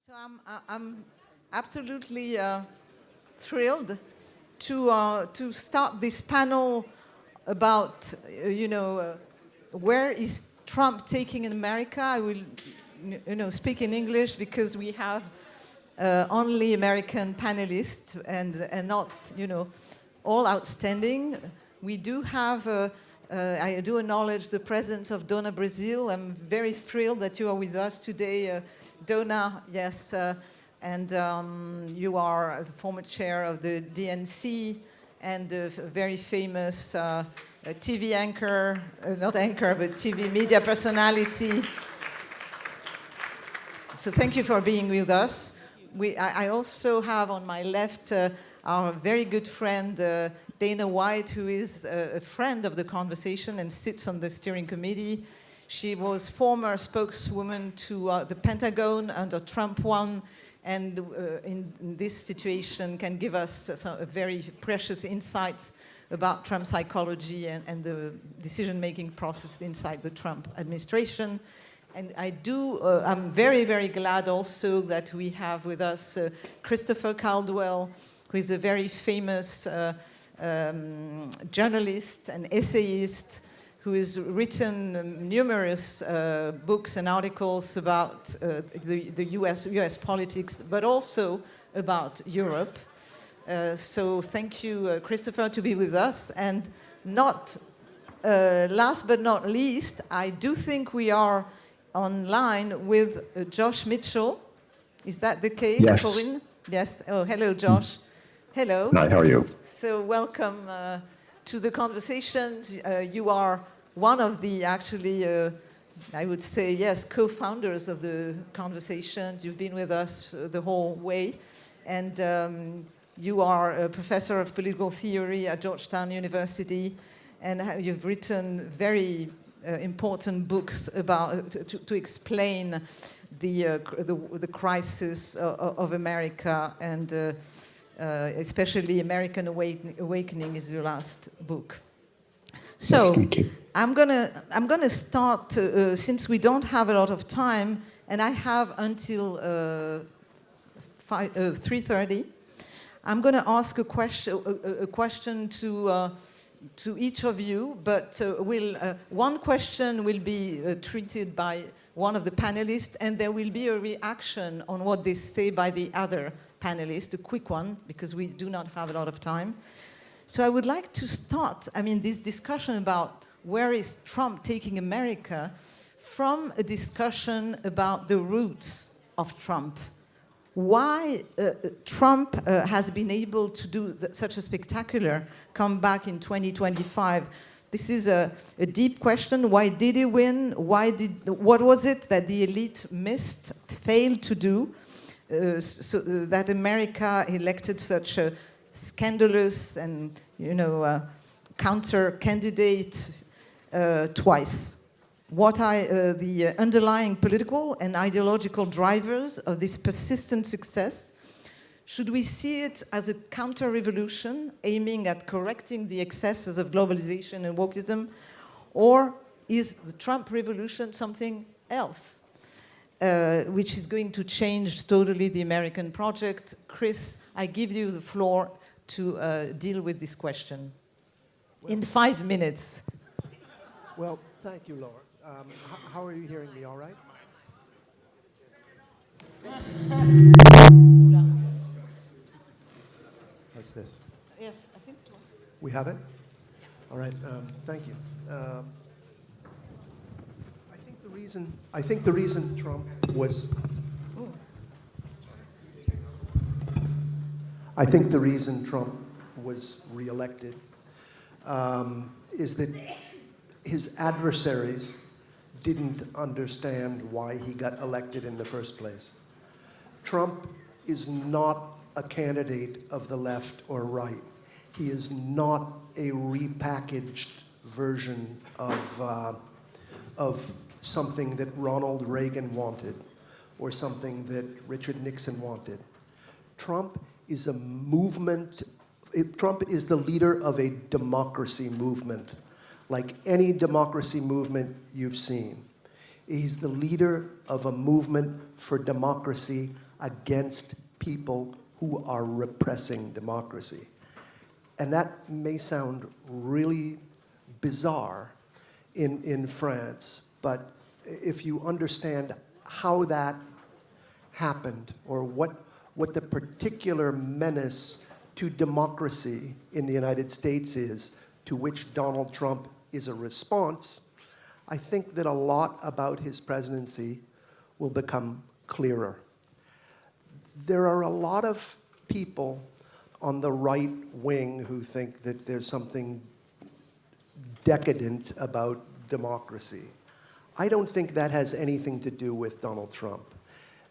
So I'm absolutely thrilled to start this panel about where is Trump taking in America. I will speak in English because we have only American panelists and not all outstanding. We do have. I do acknowledge the presence of Dona Brazil. I'm very thrilled that you are with us today, Dona. Yes, and you are the former chair of the DNC and a very famous TV anchor, not anchor, but TV media personality. So thank you for being with us. I also have on my left our very good friend, Dana White, who is a friend of the conversation and sits on the steering committee. She was former spokeswoman to the Pentagon under Trump 1, and in this situation can give us some very precious insights about Trump psychology and the decision-making process inside the Trump administration. And I'm very, very glad also that we have with us Christopher Caldwell, who is a very famous journalist and essayist who has written numerous books and articles about the US politics, but also about Europe. So thank you, Christopher, to be with us. And not last but not least, I do think we are online with Josh Mitchell. Is that the case, yes. Corinne? Yes. Oh, hello, Josh. Hello. Hi, how are you? So welcome to the conversations. You are one of the, actually, I would say, yes, co-founders of the conversations. You've been with us the whole way. And you are a professor of political theory at Georgetown University. And you've written very important books about to explain the crisis of America and especially American Awakening is your last book. So yes, thank you. I'm gonna start since we don't have a lot of time, and I have until 3:30. I'm gonna ask a question to each of you, but one question will be treated by one of the panelists, and there will be a reaction on what they say by the other panelist, a quick one, because we do not have a lot of time. So I would like to start, this discussion about where is Trump taking America from a discussion about the roots of Trump. Why Trump has been able to do such a spectacular comeback in 2025. This is a deep question. Why did he win? What was it that the elite missed, failed to do? So that America elected such a scandalous and counter candidate twice. What are the underlying political and ideological drivers of this persistent success? Should we see it as a counter-revolution aiming at correcting the excesses of globalization and wokeism, or is the Trump revolution something else? Which is going to change totally the American project. Chris, I give you the floor to deal with this question in 5 minutes. Well, thank you, Laura. How are you hearing me? All right? How's this? Yes, I think. We have it? All right. Thank you. I think the reason Trump was. I think the reason Trump was reelected is that his adversaries didn't understand why he got elected in the first place. Trump is not a candidate of the left or right. He is not a repackaged version of something that Ronald Reagan wanted or something that Richard Nixon wanted. Trump is a movement. Trump is the leader of a democracy movement, like any democracy movement you've seen. He's the leader of a movement for democracy against people who are repressing democracy. And that may sound really bizarre in France, but if you understand how that happened, or what the particular menace to democracy in the United States is, to which Donald Trump is a response, I think that a lot about his presidency will become clearer. There are a lot of people on the right wing who think that there's something decadent about democracy. I don't think that has anything to do with Donald Trump.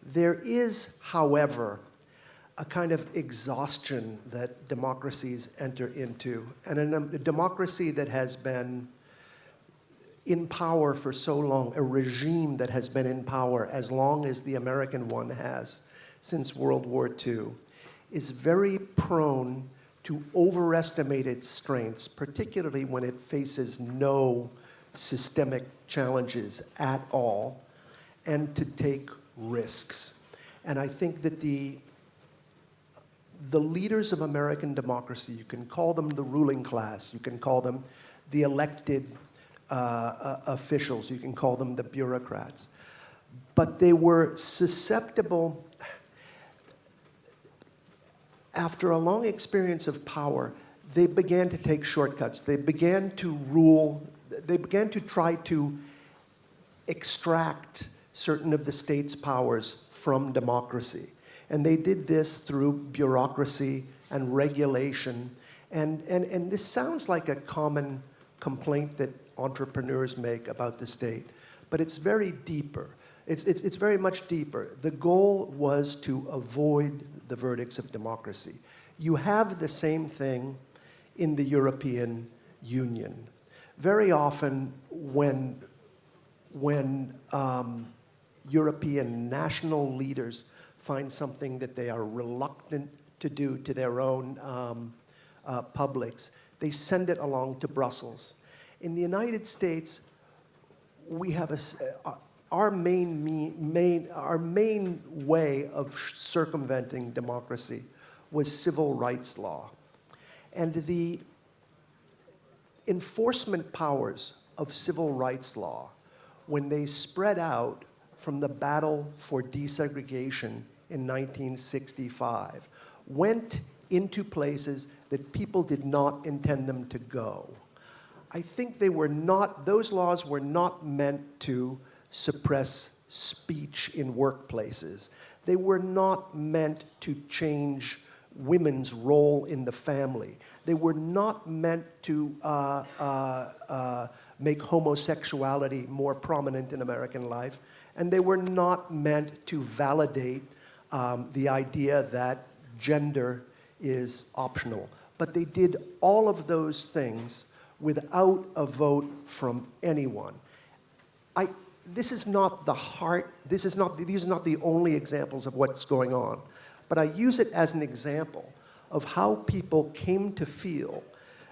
There is, however, a kind of exhaustion that democracies enter into, and a democracy that has been in power for so long, a regime that has been in power as long as the American one has, since World War II, is very prone to overestimate its strengths, particularly when it faces no systemic challenges at all, and to take risks. And I think that the leaders of American democracy, you can call them the ruling class, you can call them the elected officials, you can call them the bureaucrats, but they were susceptible, after a long experience of power, they began to take shortcuts. They began to rule, they began to try to extract certain of the state's powers from democracy. And they did this through bureaucracy and regulation. And this sounds like a common complaint that entrepreneurs make about the state, but it's very deeper. It's very much deeper. The goal was to avoid the verdicts of democracy. You have the same thing in the European Union. Very often when European national leaders find something that they are reluctant to do to their own publics, they send it along to Brussels. In the United States, we have our main way of circumventing democracy was civil rights law. And the enforcement powers of civil rights law, when they spread out from the battle for desegregation in 1965, went into places that people did not intend them to go. I think those laws were not meant to suppress speech in workplaces. They were not meant to change women's role in the family. They were not meant to make homosexuality more prominent in American life. And they were not meant to validate the idea that gender is optional. But they did all of those things without a vote from anyone. This is not the heart, these are not the only examples of what's going on, but I use it as an example of how people came to feel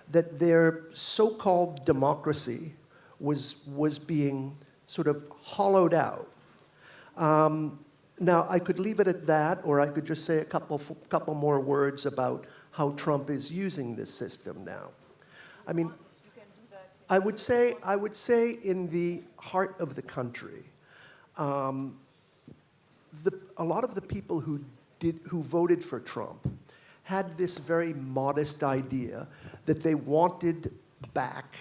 that their so-called democracy was being sort of hollowed out. Now, I could leave it at that, or I could just say a couple more words about how Trump is using this system now. I mean, I would say in the heart of the country, a lot of the people who voted for Trump had this very modest idea that they wanted back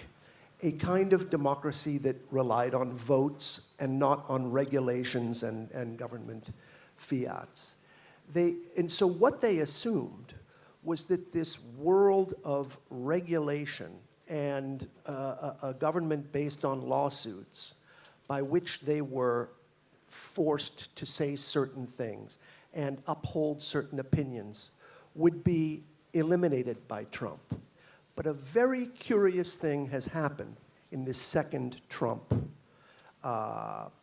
a kind of democracy that relied on votes and not on regulations and government fiats. And so what they assumed was that this world of regulation and a government based on lawsuits by which they were forced to say certain things and uphold certain opinions would be eliminated by Trump. But a very curious thing has happened in this second Trump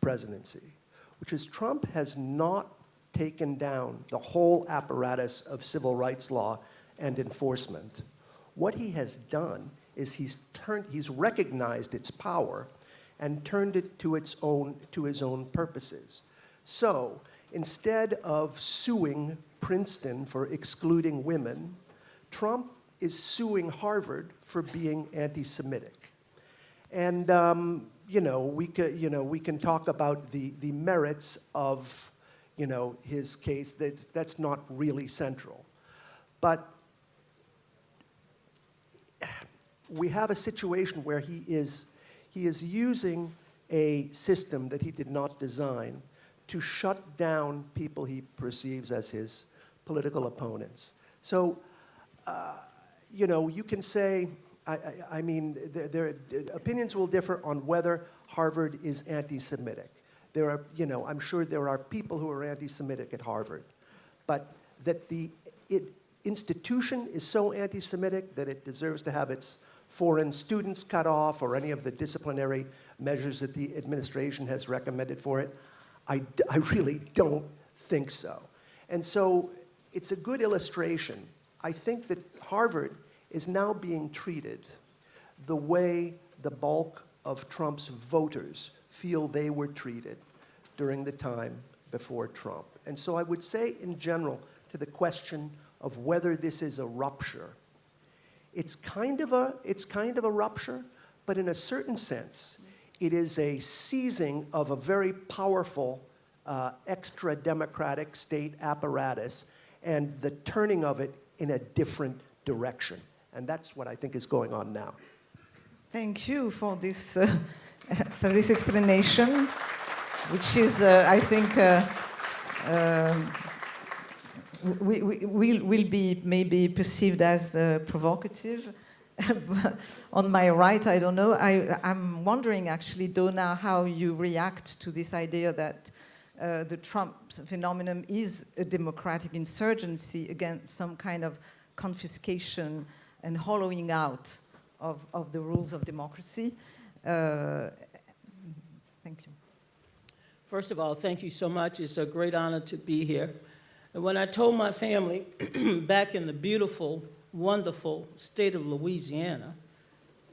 presidency, which is Trump has not taken down the whole apparatus of civil rights law and enforcement. What he has done is he's recognized its power and turned it to his own purposes. So instead of suing Princeton for excluding women, Trump is suing Harvard for being anti-Semitic. And we can talk about the merits of his case. That's not really central. But we have a situation where he is using a system that he did not design to shut down people he perceives as his political opponents. So, you can say, opinions will differ on whether Harvard is anti-Semitic. I'm sure there are people who are anti-Semitic at Harvard, but that the institution is so anti-Semitic that it deserves to have its foreign students cut off or any of the disciplinary measures that the administration has recommended for it, I really don't think so. And so it's a good illustration. I think that Harvard is now being treated the way the bulk of Trump's voters feel they were treated during the time before Trump. And so I would say in general to the question of whether this is a rupture, it's kind of a rupture, but in a certain sense, it is a seizing of a very powerful extra-democratic state apparatus and the turning of it in a different direction. And that's what I think is going on now. Thank you for this explanation, which is, I think, will be maybe perceived as provocative. On my right, I don't know. I'm wondering, actually, Donna, how you react to this idea that the Trump phenomenon is a democratic insurgency against some kind of confiscation and hollowing out of the rules of democracy. Thank you. First of all, thank you so much. It's a great honor to be here. And when I told my family back in the beautiful, wonderful state of Louisiana,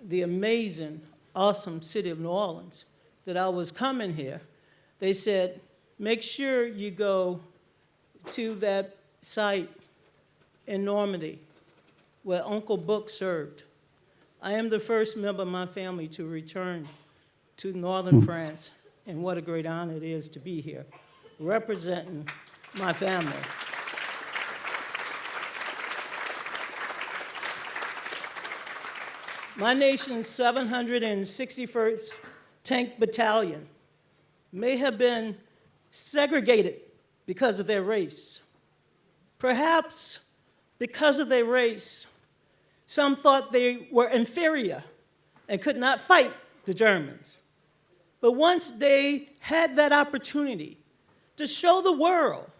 the amazing, awesome city of New Orleans, that I was coming here, they said, make sure you go to that site in Normandy where Uncle Book served. I am the first member of my family to return to northern France, and what a great honor it is to be here, representing my family. My nation's 761st Tank Battalion may have been segregated because of their race. Perhaps because of their race, some thought they were inferior and could not fight the Germans. But once they had that opportunity to show the world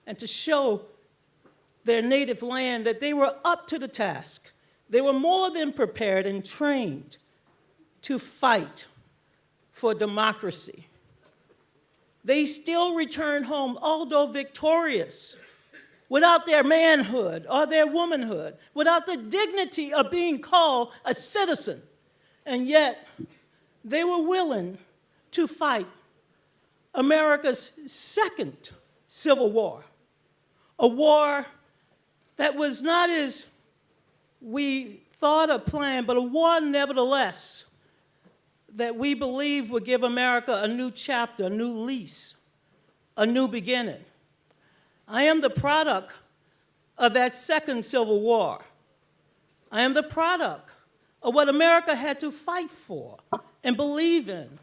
and to show their native land that they were up to the task, they were more than prepared and trained to fight for democracy. They still returned home, although victorious, without their manhood or their womanhood, without the dignity of being called a citizen. And yet, they were willing to fight America's second Civil War, a war that was not as we thought or planned, but a war nevertheless that we believe would give America a new chapter, a new lease, a new beginning. I am the product of that second Civil War. I am the product of what America had to fight for and believe in,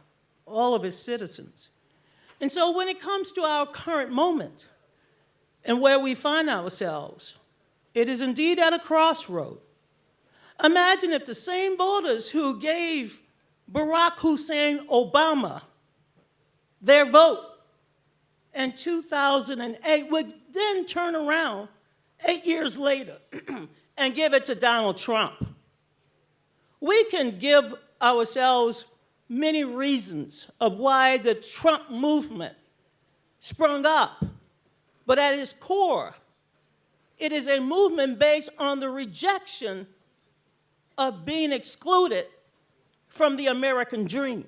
all of its citizens. And so when it comes to our current moment and where we find ourselves, it is indeed at a crossroad. Imagine if the same voters who gave Barack Hussein Obama their vote in 2008 would then turn around 8 years later and give it to Donald Trump. We can give ourselves many reasons of why the Trump movement sprung up, but at its core, it is a movement based on the rejection of being excluded from the American dream.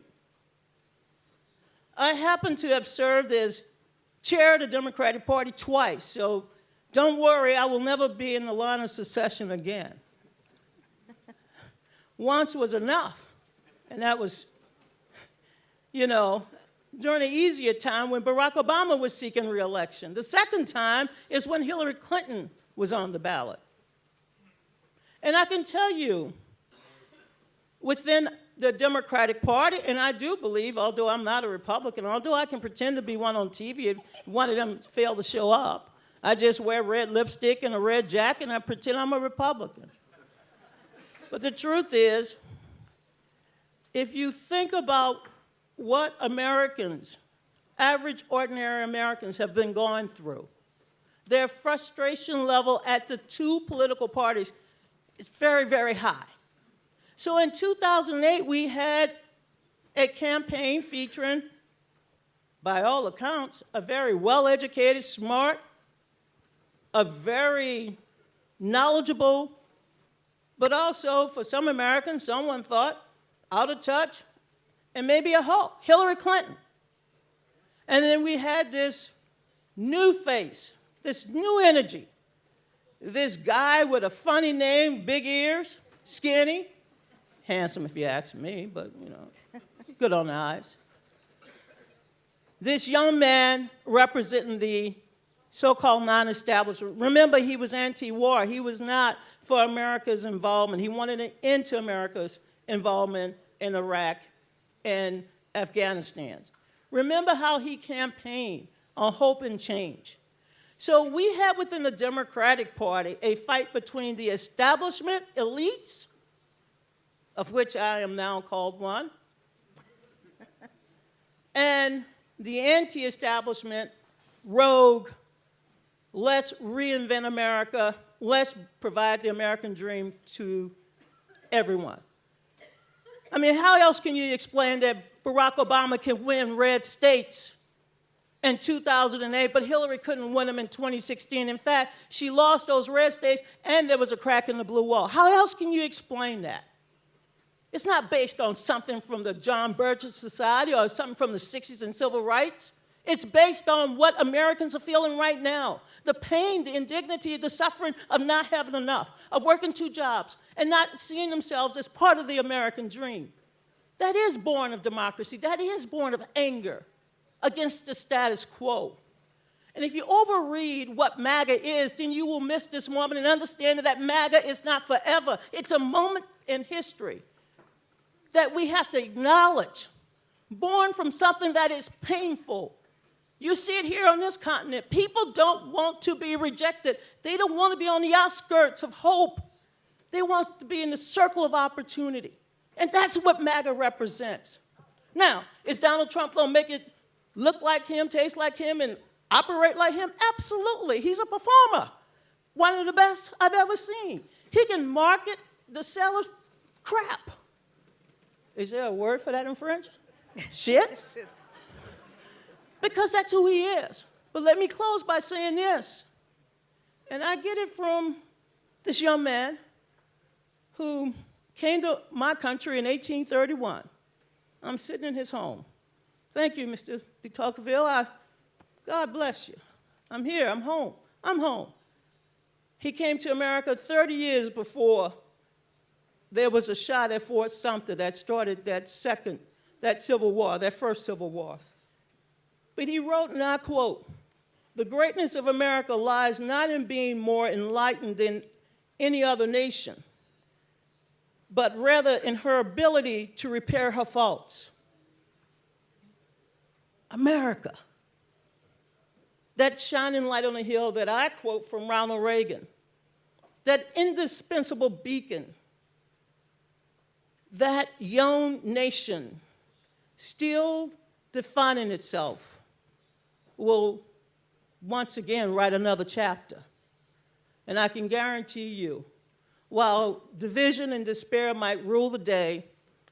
I happen to have served as chaired the Democratic Party twice, so don't worry, I will never be in the line of succession again. Once was enough, and that was, during an easier time when Barack Obama was seeking re-election. The second time is when Hillary Clinton was on the ballot. And I can tell you, within the Democratic Party, and I do believe, although I'm not a Republican, although I can pretend to be one on TV if one of them failed to show up, I just wear red lipstick and a red jacket and I pretend I'm a Republican. But the truth is, if you think about what Americans, average, ordinary Americans have been going through, their frustration level at the two political parties is very, very high. So in 2008, we had a campaign featuring, by all accounts, a very well-educated, smart, a very knowledgeable, but also, for some Americans, someone thought, out of touch, and maybe a hoe, Hillary Clinton. And then we had this new face, this new energy, this guy with a funny name, big ears, skinny, handsome if you ask me, but, good on the eyes. This young man representing the so-called non-establishment. Remember, he was anti-war. He was not for America's involvement. He wanted an end to America's involvement in Iraq and Afghanistan. Remember how he campaigned on hope and change. So we have within the Democratic Party a fight between the establishment elites, of which I am now called one, and the anti-establishment rogue, let's reinvent America, let's provide the American dream to everyone. I mean, how else can you explain that Barack Obama can win red states in 2008, but Hillary couldn't win them in 2016? In fact, she lost those red states, and there was a crack in the blue wall. How else can you explain that? It's not based on something from the John Birch Society or something from the 60s and civil rights. It's based on what Americans are feeling right now. The pain, the indignity, the suffering of not having enough, of working two jobs and not seeing themselves as part of the American dream. That is born of democracy. That is born of anger against the status quo. And if you overread what MAGA is, then you will miss this moment and understand that MAGA is not forever. It's a moment in history that we have to acknowledge, born from something that is painful. You see it here on this continent. People don't want to be rejected. They don't want to be on the outskirts of hope. They want to be in the circle of opportunity. And that's what MAGA represents. Now, is Donald Trump going to make it look like him, taste like him, and operate like him? Absolutely. He's a performer. One of the best I've ever seen. He can market the sell of crap. Is there a word for that in French? Shit? Because that's who he is. But let me close by saying this. And I get it from this young man who came to my country in 1831. I'm sitting in his home. Thank you, Mr. de Tocqueville. God bless you. I'm here. I'm home. I'm home. He came to America 30 years before there was a shot at Fort Sumter that started that Civil War, that first Civil War. But he wrote, and I quote, "The greatness of America lies not in being more enlightened than any other nation, but rather in her ability to repair her faults." America, that shining light on the hill that I quote from Ronald Reagan, that indispensable beacon, that young nation still defining itself will once again write another chapter. And I can guarantee you, while division and despair might rule the day,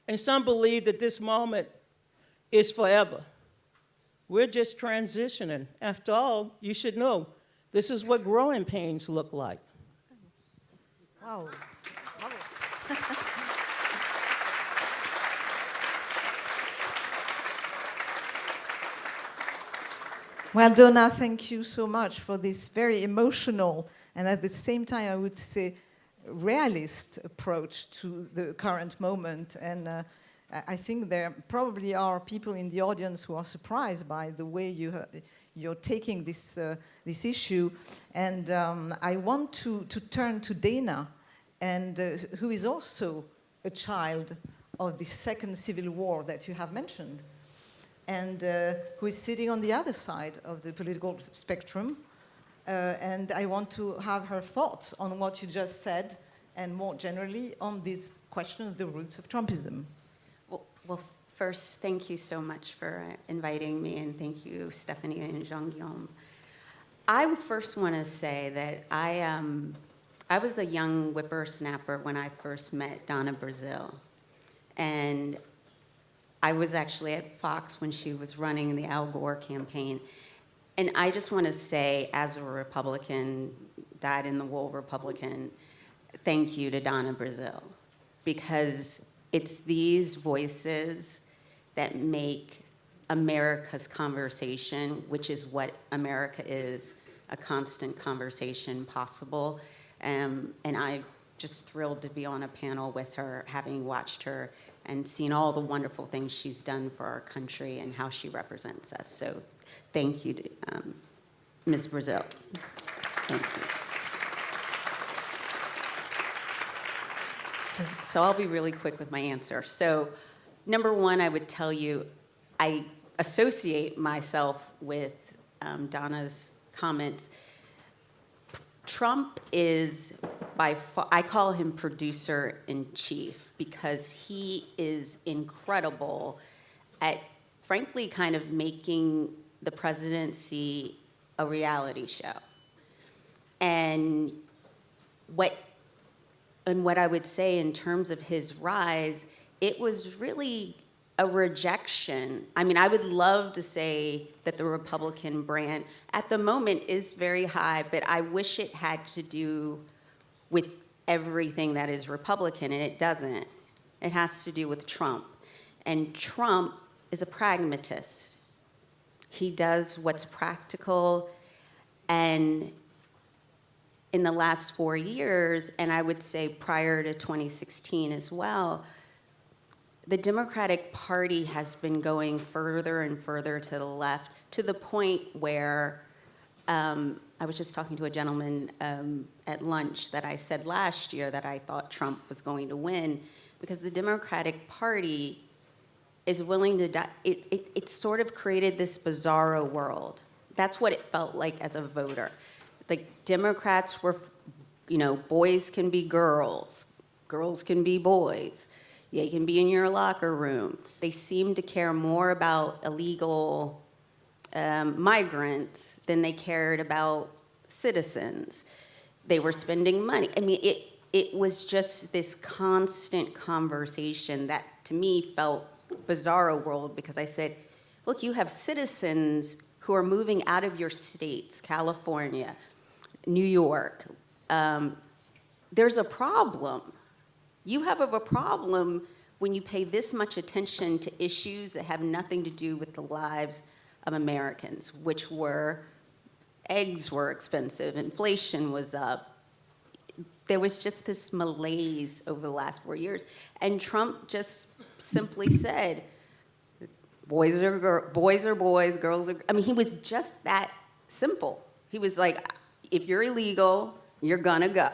and some believe that this moment is forever, we're just transitioning. After all, you should know, this is what growing pains look like. Wow. Well, Donna, thank you so much for this very emotional and at the same time, I would say, realist approach to the current moment. And I think there probably are people in the audience who are surprised by the way you're taking this, this issue. And I want to turn to Dana, and who is also a child of the second civil war that you have mentioned, and who is sitting on the other side of the political spectrum. And I want to have her thoughts on what you just said, and more generally on this question of the roots of Trumpism. Well, first, thank you so much for inviting me, and thank you, Stephanie and Jean-Guillaume. I first want to say that I was a young whippersnapper when I first met Donna Brazile. And I was actually at Fox when she was running the Al Gore campaign. And I just want to say, as a Republican, dyed-in-the-wool Republican, thank you to Donna Brazile, because it's these voices that make America's conversation, which is what America is, a constant conversation, possible. And I'm just thrilled to be on a panel with her, having watched her and seen all the wonderful things she's done for our country and how she represents us. So thank you to Ms. Brazile. Thank you. So I'll be really quick with my answer. So number one, I would tell you, I associate myself with Donna's comments. Trump is by far, I call him producer in chief, because he is incredible at, frankly, kind of making the presidency a reality show. And what I would say in terms of his rise, it was really a rejection. I mean, I would love to say that the Republican brand at the moment is very high, but I wish it had to do with everything that is Republican, and it doesn't. It has to do with Trump. And Trump is a pragmatist. He does what's practical, and in the last 4 years, and I would say prior to 2016 as well, the Democratic Party has been going further and further to the left, to the point where I was just talking to a gentleman at lunch that I said last year that I thought Trump was going to win, because the Democratic Party is willing to die. It sort of created this bizarro world. That's what it felt like as a voter. Like, Democrats were, boys can be girls, girls can be boys. They can be in your locker room. They seem to care more about illegal migrants than they cared about citizens. They were spending money. I mean, it was just this constant conversation that, to me, felt bizarro world, because I said, look, you have citizens who are moving out of your states, California, New York. There's a problem. You have a problem when you pay this much attention to issues that have nothing to do with the lives of Americans, which were, eggs were expensive, inflation was up. There was just this malaise over the last 4 years. And Trump just simply said, boys are boys, girls are, he was just that simple. He was like, if you're illegal, you're gonna go.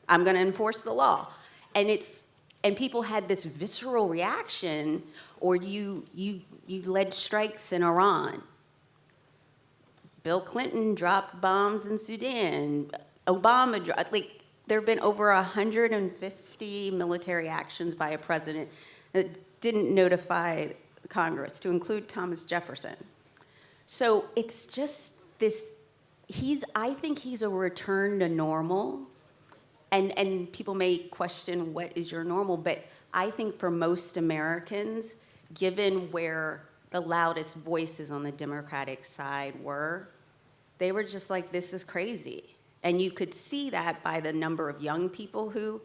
I'm gonna enforce the law. And people had this visceral reaction, or you led strikes in Iran. Bill Clinton dropped bombs in Sudan. Obama dropped, there have been over 150 military actions by a president that didn't notify Congress, to include Thomas Jefferson. So it's just this, I think he's a return to normal. And people may question, what is your normal? But I think for most Americans, given where the loudest voices on the Democratic side were, they were just like, this is crazy. And you could see that by the number of young people who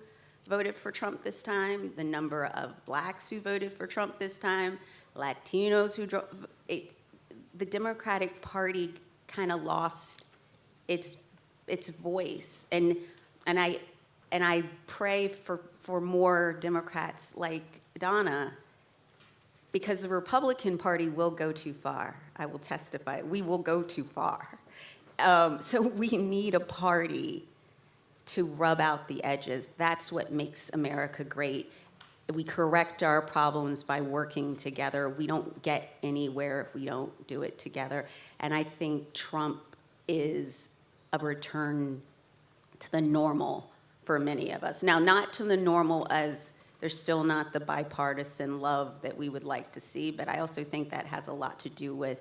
voted for Trump this time, the number of blacks who voted for Trump this time, Latinos who the Democratic Party kind of lost its voice, and I pray for more Democrats like Donna, because the Republican Party will go too far. I will testify. We will go too far. So we need a party to rub out the edges. That's what makes America great. We correct our problems by working together. We don't get anywhere if we don't do it together. And I think Trump is a return to the normal for many of us. Now, not to the normal as there's still not the bipartisan love that we would like to see, but I also think that has a lot to do with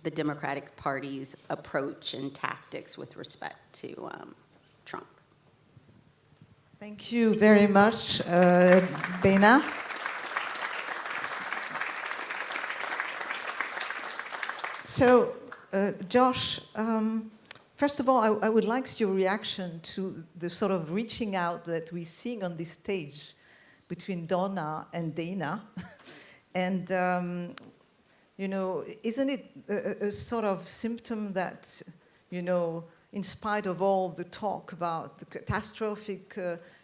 the Democratic Party's approach and tactics with respect to Trump. Thank you very much, Dana. So, Josh, first of all, I would like your reaction to the sort of reaching out that we're seeing on this stage between Donna and Dana. And, you know, isn't it a sort of symptom that, you know, in spite of all the talk about the catastrophic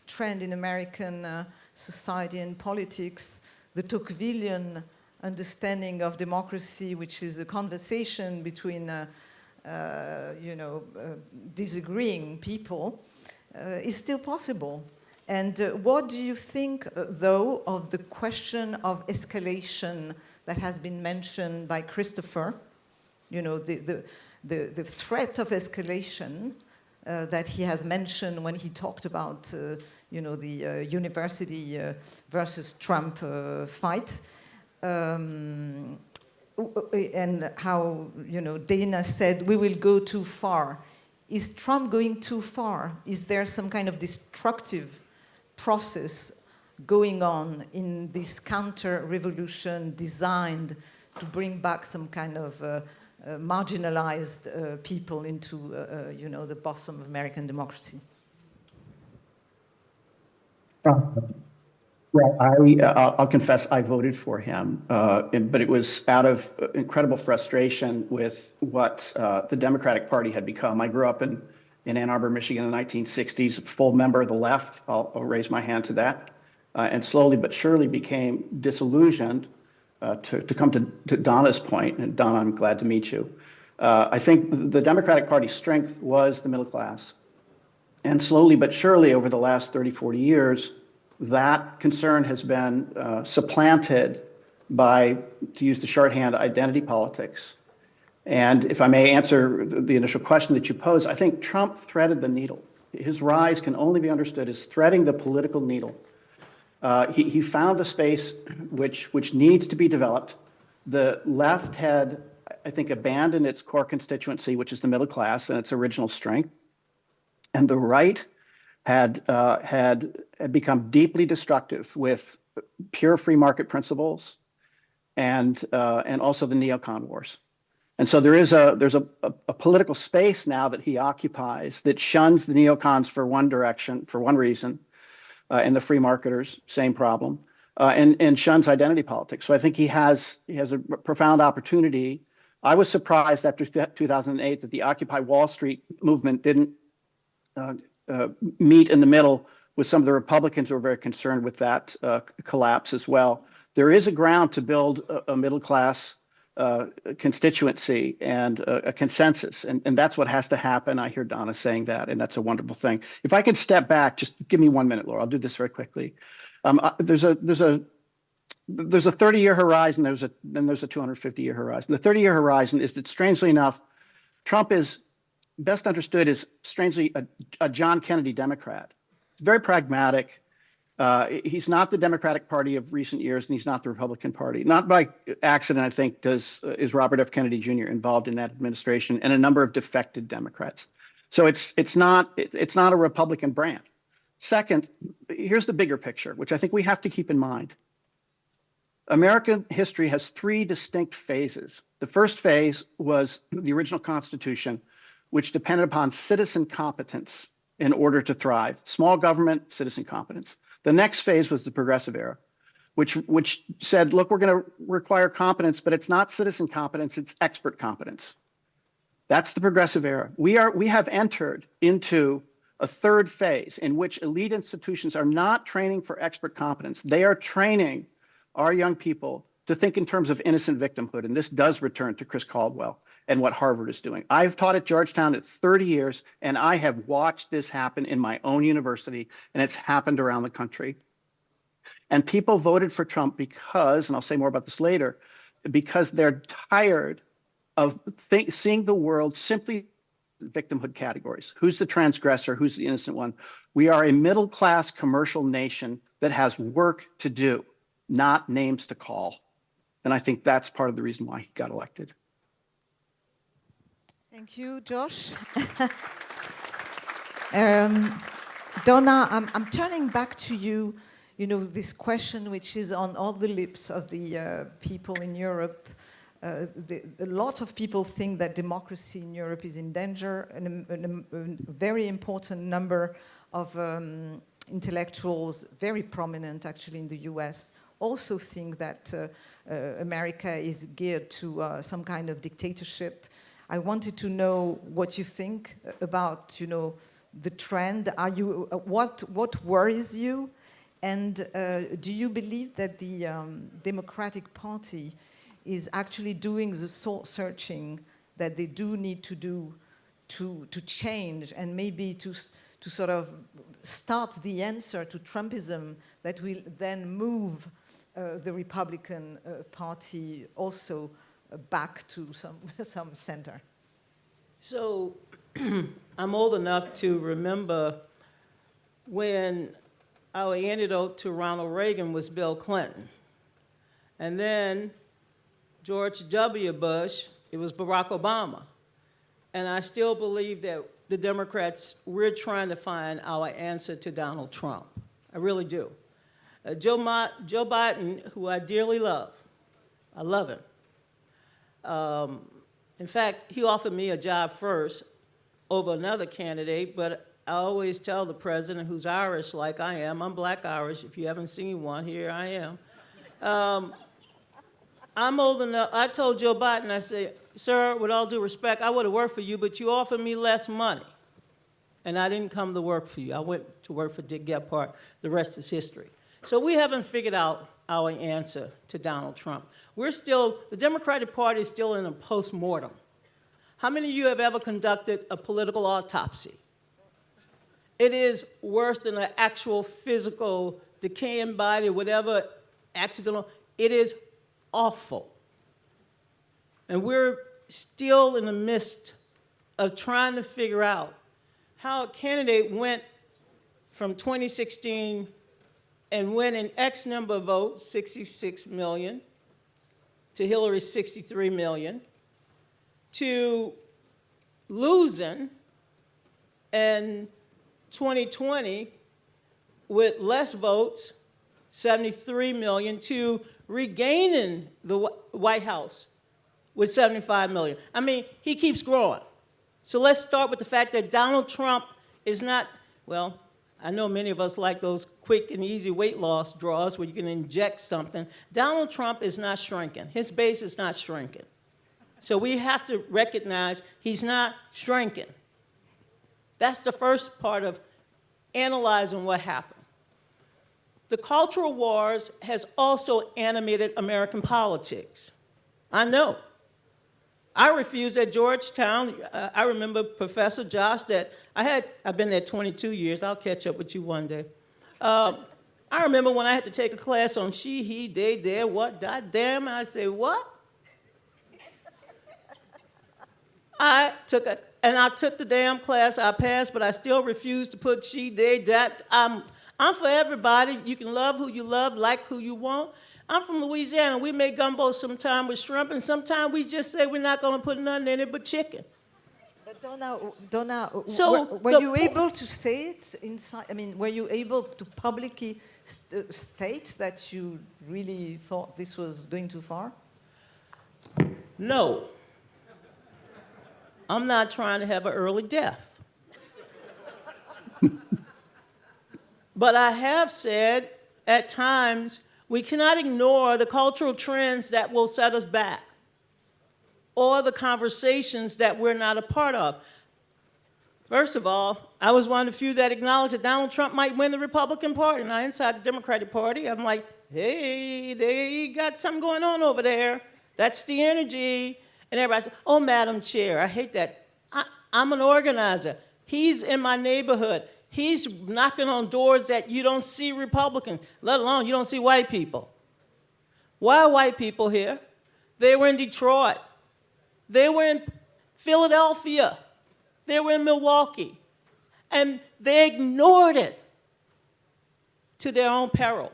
trend in American society and politics, the Tocquevillian understanding of democracy, which is a conversation between disagreeing people, is still possible. And what do you think, though, of the question of escalation that has been mentioned by Christopher? You know, the threat of escalation that he has mentioned when he talked about, the university versus Trump fight. And how, Dana said, we will go too far. Is Trump going too far? Is there some kind of destructive process going on in this counter-revolution designed to bring back some kind of marginalized people into, the bosom of American democracy? Well, I'll confess I voted for him, but it was out of incredible frustration with what the Democratic Party had become. I grew up in Ann Arbor, Michigan in the 1960s, a full member of the left. I'll raise my hand to that, and slowly but surely became disillusioned. To come to Donna's point, and Donna, I'm glad to meet you. I think the Democratic Party's strength was the middle class. And slowly but surely over the last 30, 40 years, that concern has been supplanted by, to use the shorthand, identity politics. And if I may answer the initial question that you posed, I think Trump threaded the needle. His rise can only be understood as threading the political needle. He found a space which needs to be developed. The left had, I think, abandoned its core constituency, which is the middle class and its original strength. And the right had become deeply destructive with pure free market principles and also the neocon wars. And so there's a political space now that he occupies that shuns the neocons for one reason, and the free marketers, same problem, and shuns identity politics. So I think he has a profound opportunity. I was surprised after 2008 that the Occupy Wall Street movement didn't meet in the middle with some of the Republicans who are very concerned with that collapse as well. There is a ground to build a middle class constituency and a consensus, and that's what has to happen. I hear Donna saying that, and that's a wonderful thing. If I could step back, just give me 1 minute, Laura. I'll do this very quickly. There's a 30-year horizon. Then there's a 250-year horizon. The 30-year horizon is that, strangely enough, Trump is best understood as strangely a John Kennedy Democrat. Very pragmatic. He's not the Democratic Party of recent years, and he's not the Republican Party. Not by accident, I think, is Robert F. Kennedy Jr. involved in that administration, and a number of defected Democrats. So it's not a Republican brand. Second, here's the bigger picture, which I think we have to keep in mind. American history has three distinct phases. The first phase was the original Constitution, which depended upon citizen competence in order to thrive. Small government, citizen competence. The next phase was the progressive era, which said, look, we're going to require competence, but it's not citizen competence, it's expert competence. That's the progressive era. We have entered into a third phase in which elite institutions are not training for expert competence. They are training our young people to think in terms of innocent victimhood. And this does return to Chris Caldwell and what Harvard is doing. I've taught at Georgetown at 30 years, and I have watched this happen in my own university, and it's happened around the country. And people voted for Trump because, and I'll say more about this later, because they're tired of seeing the world simply victimhood categories. Who's the transgressor? Who's the innocent one? We are a middle-class commercial nation that has work to do, not names to call. And I think that's part of the reason why he got elected. Thank you, Josh. Donna, I'm turning back to you. You know, this question which is on all the lips of the people in Europe. A lot of people think that democracy in Europe is in danger, and a very important number of intellectuals, very prominent actually in the US, also think that America is geared to some kind of dictatorship. I wanted to know what you think about, you know, the trend. Are you what worries you, and do you believe that the Democratic Party is actually doing the soul searching that they do need to do to change, and maybe to sort of start the answer to Trumpism that will then move the Republican Party also back to some center? So I'm old enough to remember when our antidote to Ronald Reagan was Bill Clinton. And then George W. Bush, it was Barack Obama. And I still believe that the Democrats, we're trying to find our answer to Donald Trump. I really do. Joe Biden, who I dearly love, I love him. In fact, he offered me a job first over another candidate, but I always tell the president, who's Irish like I am, I'm black Irish, if you haven't seen one, here I am. I'm old enough, I told Joe Biden, I said, sir, with all due respect, I would have worked for you, but you offered me less money. And I didn't come to work for you. I went to work for Dick Gephardt. The rest is history. So we haven't figured out our answer to Donald Trump. The Democratic Party is still in a post-mortem. How many of you have ever conducted a political autopsy? It is worse than an actual physical decaying body, whatever, accidental. It is awful. And we're still in the midst of trying to figure out how a candidate went from 2016 and went in X number of votes, 66 million, to Hillary's 63 million, to losing in 2020 with less votes, 73 million, to regaining the White House with 75 million. I mean, he keeps growing. So let's start with the fact that Donald Trump is not, well, I know many of us like those quick and easy weight loss draws where you can inject something. Donald Trump is not shrinking. His base is not shrinking. So we have to recognize he's not shrinking. That's the first part of analyzing what happened. The cultural wars has also animated American politics. I know. I refused at Georgetown. I remember Professor Josh that I've been there 22 years. I'll catch up with you one day. I remember when I had to take a class on she, he, they, their, what, dot, damn. I said, what? I took the damn class. I passed, but I still refused to put she, they, that. I'm for everybody. You can love who you love, like who you want. I'm from Louisiana. We make gumbo sometime with shrimp, and sometimes we just say we're not going to put nothing in it but chicken. But Donna, So were you able to say it inside? I mean, were you able to publicly state that you really thought this was going too far? No. I'm not trying to have an early death. But I have said at times We cannot ignore the cultural trends that will set us back or the conversations that we're not a part of. First of all, I was one of the few that acknowledged that Donald Trump might win the Republican Party. Now, inside the Democratic Party, I'm like, hey, they got something going on over there. That's the energy. And everybody said, oh, Madam Chair, I hate that. I'm an organizer. He's in my neighborhood. He's knocking on doors that you don't see Republicans, let alone you don't see white people. Why are white people here? They were in Detroit. They were in Philadelphia. They were in Milwaukee. And they ignored it to their own peril.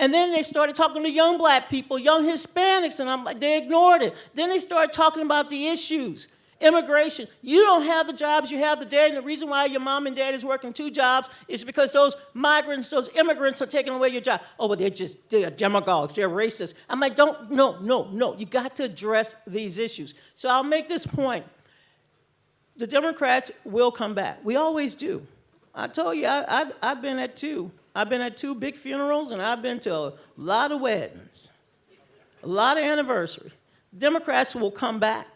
And then they started talking to young black people, young Hispanics, and I'm like, they ignored it. Then they started talking about the issues. Immigration. You don't have the jobs you have today, and the reason why your mom and dad is working 2 jobs is because those migrants, those immigrants are taking away your job. Oh, but they're demagogues, they're racist. I'm like, no. You got to address these issues. So I'll make this point. The Democrats will come back. We always do. I told you, I've been at 2. I've been at 2 big funerals, and I've been to a lot of weddings, a lot of anniversaries. Democrats will come back.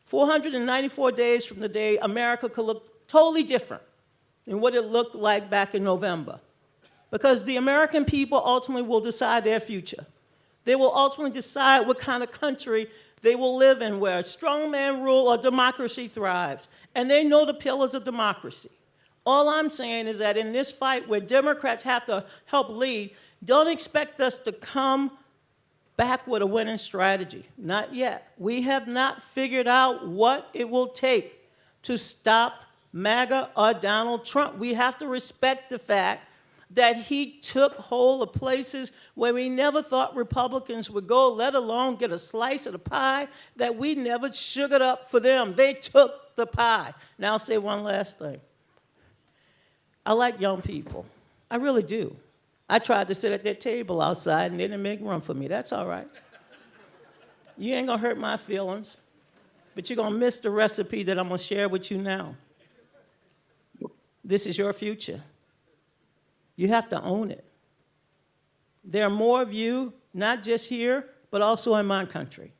494 days from the day America could look totally different than what it looked like back in November. Because the American people ultimately will decide their future. They will ultimately decide what kind of country they will live in, where strongman rule or democracy thrives. And they know the pillars of democracy. All I'm saying is that in this fight where Democrats have to help lead, don't expect us to come back with a winning strategy. Not yet. We have not figured out what it will take to stop MAGA or Donald Trump. We have to respect the fact that he took hold of places where we never thought Republicans would go, let alone get a slice of the pie that we never sugared up for them. They took the pie. Now I'll say one last thing. I like young people. I really do. I tried to sit at their table outside, and they didn't make room for me. That's all right. You ain't gonna hurt my feelings, but you're gonna miss the recipe that I'm gonna share with you now. This is your future. You have to own it. There are more of you, not just here, but also in my country.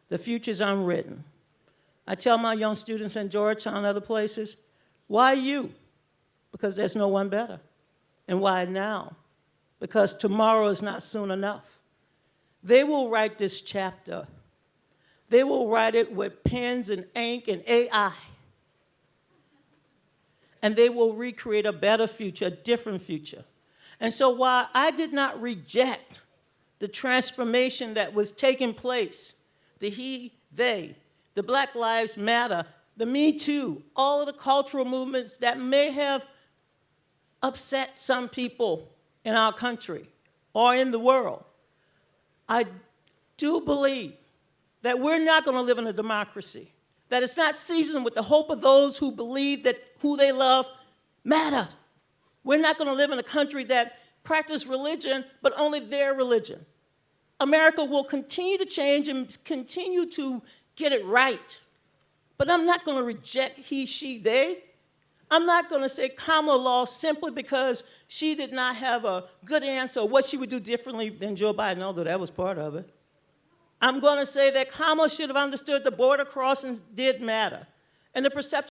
The future's unwritten. I tell my young students in Georgetown and other places, why you? Because there's no one better. And why now? Because tomorrow is not soon enough. They will write this chapter. They will write it with pens and ink and AI. And they will recreate a better future, a different future. And so while I did not reject the transformation that was taking place, the he, they, the Black Lives Matter, the Me Too, all of the cultural movements that may have upset some people in our country or in the world, I do believe that we're not going to live in a democracy, that it's not seasoned with the hope of those who believe that who they love matters. We're not going to live in a country that practices religion, but only their religion. America will continue to change and continue to get it right. But I'm not going to reject he, she, they. I'm not going to say Kamala lost simply because she did not have a good answer or what she would do differently than Joe Biden, although that was part of it. I'm going to say that Kamala should have understood the border crossings did matter. And the perception